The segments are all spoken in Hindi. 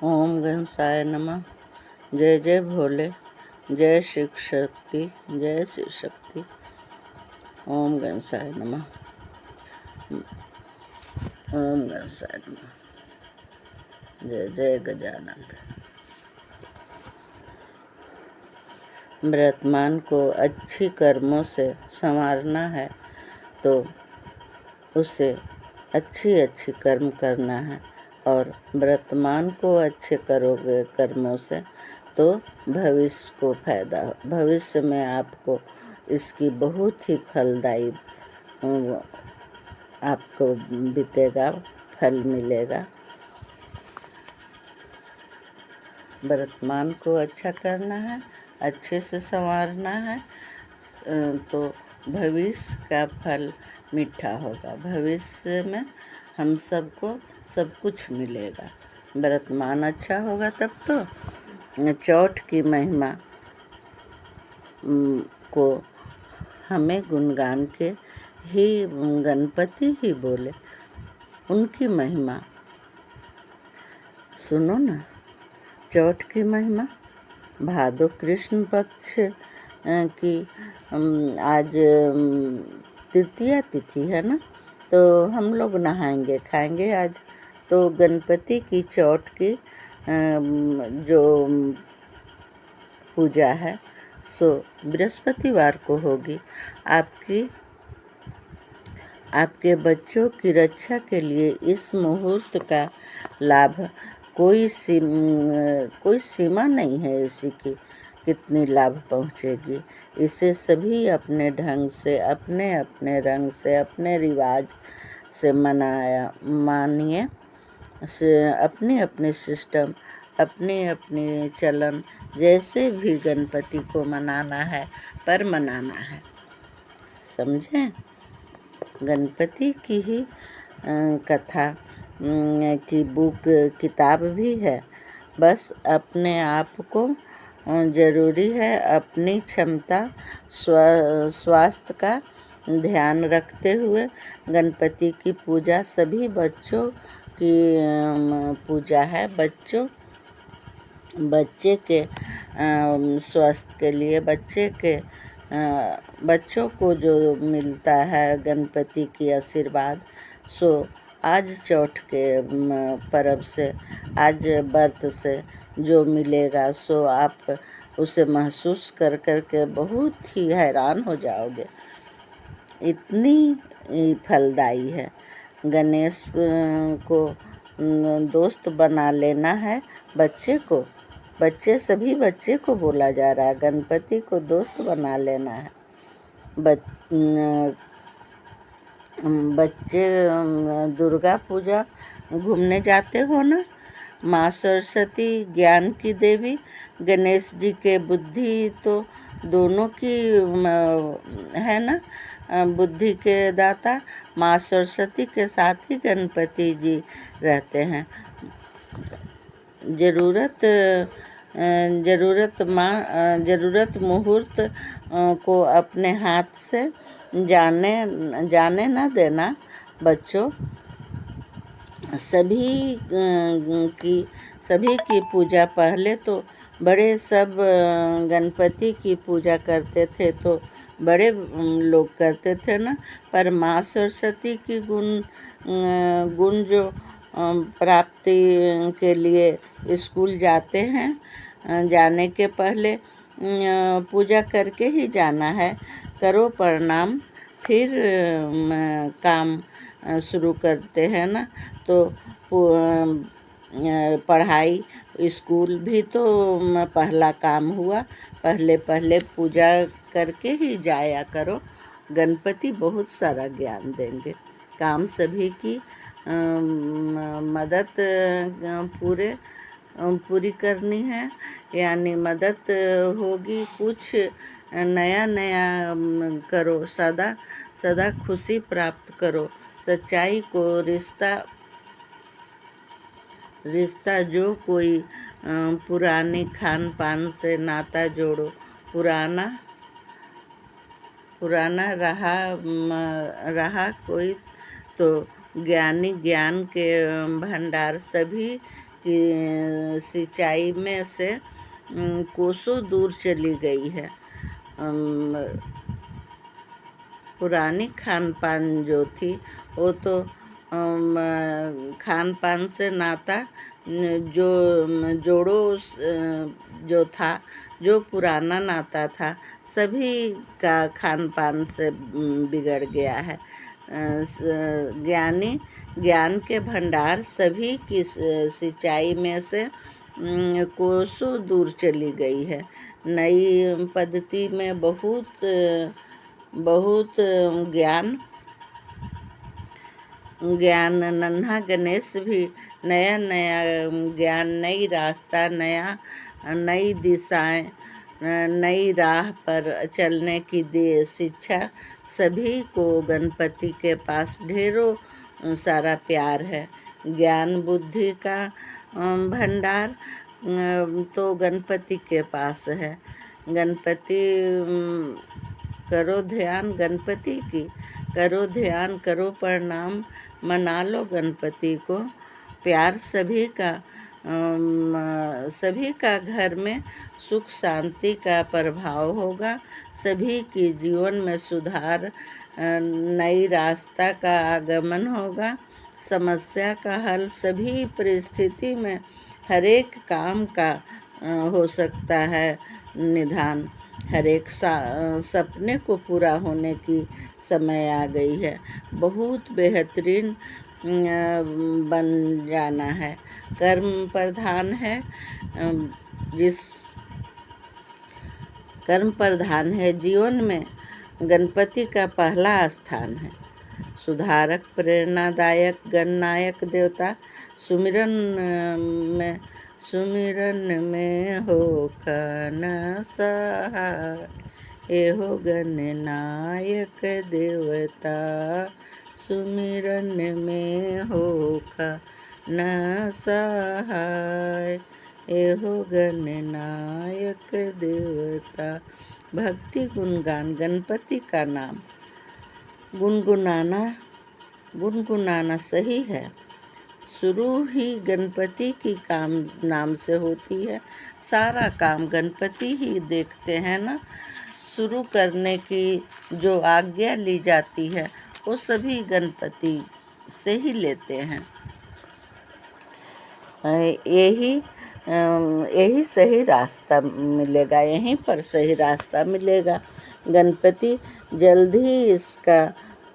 ओम गणसाय नमः। जय जय भोले। जय शिव शक्ति। जय शिव शक्ति। ओम गणसाय नमः। ओम गणसाय नमः। जय जय गजानंद। वर्तमान को अच्छी कर्मों से संवारना है तो उसे अच्छी कर्म करना है, और वर्तमान को अच्छे करोगे कर्मों से तो भविष्य को फायदा हो। भविष्य में आपको इसकी बहुत ही फलदायी आपको बीतेगा, फल मिलेगा। वर्तमान को अच्छा करना है, अच्छे से संवारना है तो भविष्य का फल मीठा होगा। भविष्य में हम सबको सब कुछ मिलेगा। वर्तमान अच्छा होगा तब तो चौथ की महिमा को हमें गुणगान के ही गणपति ही बोले, उनकी महिमा सुनो ना। चौथ की महिमा भादो कृष्ण पक्ष की आज तृतीया तिथि है ना, तो हम लोग नहाएंगे खाएंगे आज। तो गणपति की चौथ की जो पूजा है सो बृहस्पतिवार को होगी। आपके बच्चों की रक्षा के लिए इस मुहूर्त का लाभ कोई सीमा नहीं है इसी की कितनी लाभ पहुँचेगी। इसे सभी अपने ढंग से, अपने अपने रंग से, अपने रिवाज से मानिए। अपने अपने सिस्टम, अपने अपने चलन, जैसे भी गणपति को मनाना है पर मनाना है, समझें। गणपति की ही कथा की बुक किताब भी है। बस अपने आप को जरूरी है अपनी क्षमता स्वास्थ्य का ध्यान रखते हुए गणपति की पूजा सभी बच्चों की पूजा है। बच्चे के स्वास्थ्य के लिए, बच्चों को जो मिलता है गणपति की आशीर्वाद, सो आज चौथ के पर्व से, आज व्रत से जो मिलेगा सो आप उसे महसूस कर कर के बहुत ही हैरान हो जाओगे। इतनी फलदायी है। गणेश को दोस्त बना लेना है सभी बच्चे को बोला जा रहा है, गणपति को दोस्त बना लेना है। बच्चे दुर्गा पूजा घूमने जाते हो ना। माँ सरस्वती ज्ञान की देवी, गणेश जी के बुद्धि तो दोनों की है ना, बुद्धि के दाता। माँ सरस्वती के साथ ही गणपति जी रहते हैं। जरूरत मुहूर्त को अपने हाथ से जाने न देना बच्चों। सभी की पूजा, पहले तो बड़े सब गणपति की पूजा करते थे तो बड़े लोग करते थे ना, पर माँ सरस्वती की गुण जो प्राप्ति के लिए स्कूल जाते हैं, जाने के पहले पूजा करके ही जाना है। करो प्रणाम फिर काम शुरू करते हैं ना। तो पढ़ाई, स्कूल भी तो पहला काम हुआ। पहले पूजा करके ही जाया करो। गणपति बहुत सारा ज्ञान देंगे। काम सभी की मदद पूरी करनी है, यानी मदद होगी। कुछ नया करो, सदा खुशी प्राप्त करो। सच्चाई को रिश्ता जो कोई पुरानी खान पान से नाता जोड़ो। पुराना रहा कोई तो ज्ञानी ज्ञान के भंडार सभी कि सिंचाई में से कोसों दूर चली गई है। पुरानी खान पान जो थी वो तो खान पान से नाता जो जोड़ो जो था, जो पुराना नाता था, सभी का खान पान से बिगड़ गया है। ज्ञानी ज्ञान के भंडार सभी की सिंचाई में से कोसों दूर चली गई है। नई पद्धति में बहुत बहुत ज्ञान नन्हा गणेश भी नया नया ज्ञान, नई रास्ता, नई दिशाएं, नई राह पर चलने की शिक्षा सभी को गणपति के पास ढेरों सारा प्यार है। ज्ञान बुद्धि का भंडार तो गणपति के पास है। गणपति करो ध्यान गणपति की, करो ध्यान, करो प्रणाम, मना लो गणपति को। प्यार सभी का घर में सुख शांति का प्रभाव होगा। सभी के जीवन में सुधार, नई रास्ता का आगमन होगा। समस्या का हल सभी परिस्थिति में हर एक काम का हो सकता है निदान। हर एक सपने को पूरा होने की समय आ गई है। बहुत बेहतरीन बन जाना है। कर्म प्रधान है, जिस कर्म प्रधान है जीवन में गणपति का पहला स्थान है। सुधारक, प्रेरणादायक, गणनायक देवता सुमिरन में होखन सहाय। एहो गणनायक देवता सुमिरन में होखन सहाय। एहो गणनायक देवता। भक्ति गुणगान गणपति का नाम गुनगुनाना सही है। शुरू ही गणपति की नाम से होती है। सारा काम गणपति ही देखते हैं ना। शुरू करने की जो आज्ञा ली जाती है वो सभी गणपति से ही लेते हैं। यही सही रास्ता मिलेगा, यहीं पर सही रास्ता मिलेगा। गणपति जल्द ही इसका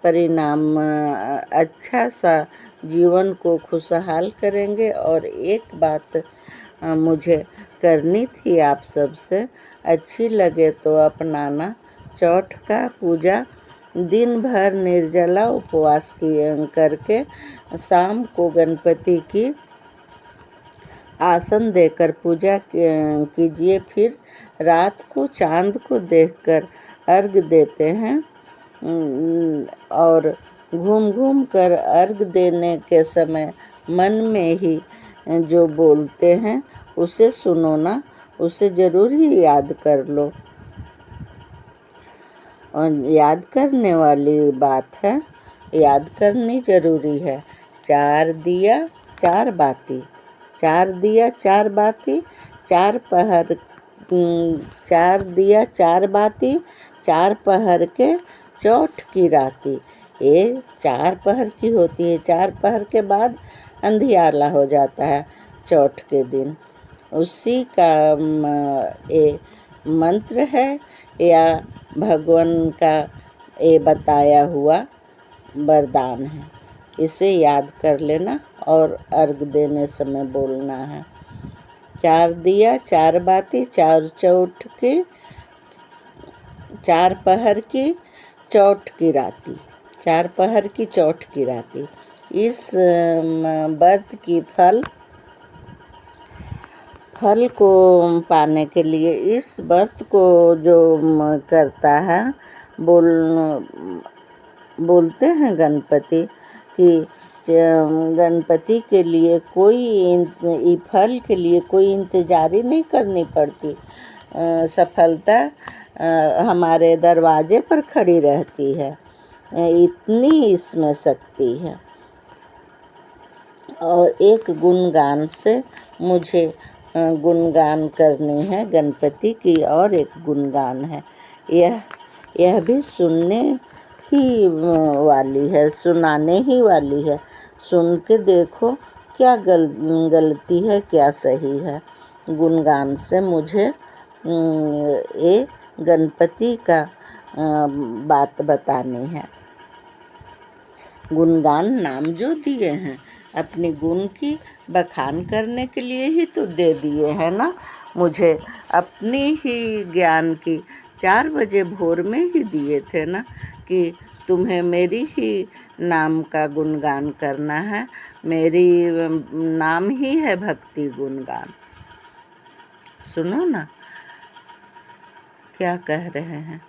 परिणाम अच्छा सा जीवन को खुशहाल करेंगे। और एक बात मुझे करनी थी आप सबसे, अच्छी लगे तो अपनाना। चौथ का पूजा दिन भर निर्जला उपवास करके शाम को गणपति की आसन देकर पूजा कीजिए। फिर रात को चांद को देखकर अर्घ देते हैं और घूम घूम कर अर्घ देने के समय मन में ही जो बोलते हैं उसे सुनो ना, उसे ज़रूर ही याद कर लो। और याद करने वाली बात है, याद करनी ज़रूरी है। 4 दिया 4 बाती, 4 दिया 4 बाती, 4 पहर 4 दिया 4 बाती, 4 पहर के चौथ की राती। ये 4 पहर की होती है। 4 पहर के बाद अंधियाला हो जाता है चौथ के दिन। उसी का ये मंत्र है या भगवान का ये बताया हुआ वरदान है। इसे याद कर लेना और अर्घ देने समय बोलना है। 4 दिया 4 बाती, 4 चौथ की, 4 पहर की चौथ की राती, 4 पहर की चौथ की राती। इस व्रत की फल को पाने के लिए इस व्रत को जो करता है, बोलते हैं गणपति कि गणपति के लिए कोई फल के लिए कोई इंतजारी नहीं करनी पड़ती। सफलता हमारे दरवाजे पर खड़ी रहती है। इतनी इसमें शक्ति है। और एक गुणगान से मुझे गुणगान करनी है गणपति की, और एक गुणगान है। यह भी सुनने ही वाली है, सुनाने ही वाली है। सुन के देखो क्या गलती है, क्या सही है। गुणगान से मुझे ये गणपति का बात बतानी है। गुणगान नाम जो दिए हैं अपने गुण की बखान करने के लिए ही तो दे दिए हैं ना। मुझे अपनी ही ज्ञान की 4 बजे भोर में ही दिए थे ना, कि तुम्हें मेरी ही नाम का गुणगान करना है। मेरी नाम ही है भक्ति गुणगान। सुनो ना क्या कह रहे हैं।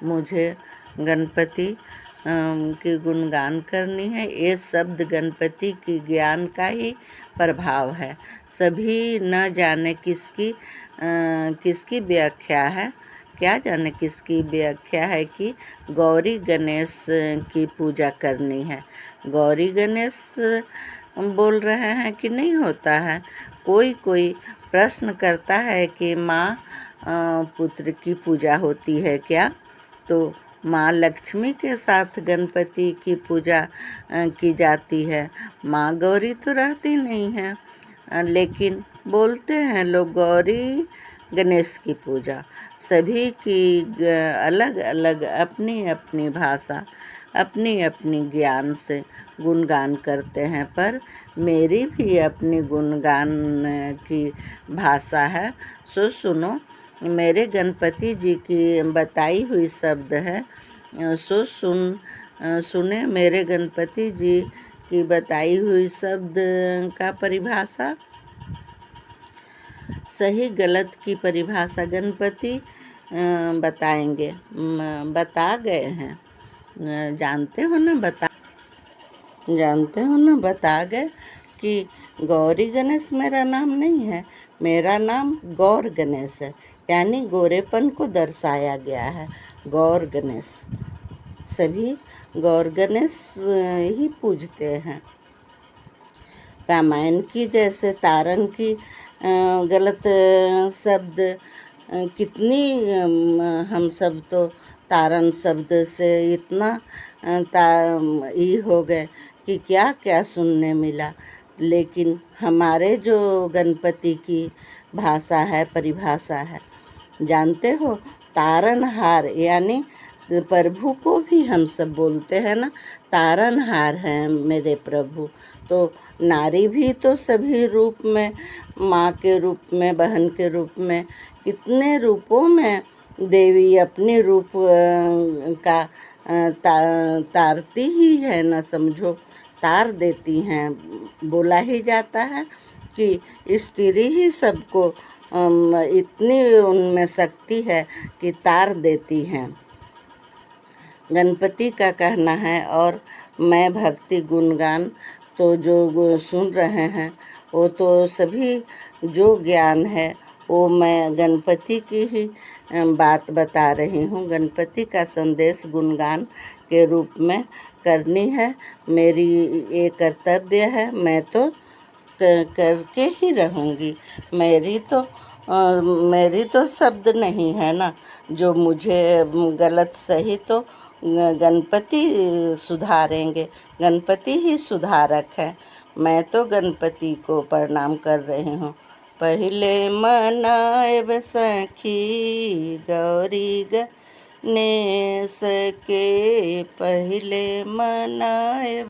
मुझे गणपति की गुणगान करनी है। ये शब्द गणपति की ज्ञान का ही प्रभाव है। सभी न जाने किसकी व्याख्या है, क्या जाने किसकी व्याख्या है कि गौरी गणेश की पूजा करनी है। गौरी गणेश बोल रहे हैं कि नहीं होता है। कोई कोई प्रश्न करता है कि माँ पुत्र की पूजा होती है क्या? तो माँ लक्ष्मी के साथ गणपति की पूजा की जाती है। माँ गौरी तो रहती नहीं है, लेकिन बोलते हैं लोग गौरी गणेश की पूजा। सभी की अलग अलग अपनी अपनी भाषा, अपनी अपनी ज्ञान से गुणगान करते हैं, पर मेरी भी अपनी गुणगान की भाषा है। सो सुनो, मेरे गणपति जी की बताई हुई शब्द है। सो सुने मेरे गणपति जी की बताई हुई शब्द का परिभाषा। सही गलत की परिभाषा गणपति बताएंगे। बता गए हैं, जानते हो ना, बता गए कि गौरी गणेश मेरा नाम नहीं है। मेरा नाम गौर गणेश है, यानी गोरेपन को दर्शाया गया है। गौर गणेश, सभी गौर गणेश ही पूजते हैं। रामायण की जैसे तारन की गलत शब्द कितनी, हम सब तो तारन शब्द से इतना हो गए कि क्या क्या सुनने मिला। लेकिन हमारे जो गणपति की भाषा है, परिभाषा है, जानते हो, तारनहार, यानी प्रभु को भी हम सब बोलते हैं ना, तारनहार हैं मेरे प्रभु। तो नारी भी तो सभी रूप में, माँ के रूप में, बहन के रूप में, कितने रूपों में देवी अपने रूप का तारती ही है ना, समझो, तार देती हैं। बोला ही जाता है कि स्त्री ही सबको इतनी उनमें शक्ति है कि तार देती हैं। गणपति का कहना है, और मैं भक्ति गुणगान तो जो सुन रहे हैं वो तो सभी जो ज्ञान है वो मैं गणपति की ही बात बता रही हूँ। गणपति का संदेश गुणगान के रूप में करनी है, मेरी ये कर्तव्य है। मैं तो करके ही रहूँगी। मेरी तो शब्द नहीं है ना जो मुझे गलत सही तो गणपति सुधारेंगे। गणपति ही सुधारक है। मैं तो गणपति को प्रणाम कर रही हूँ। पहले मनाएब सखी गौरी गणेश के, पहले मनाएब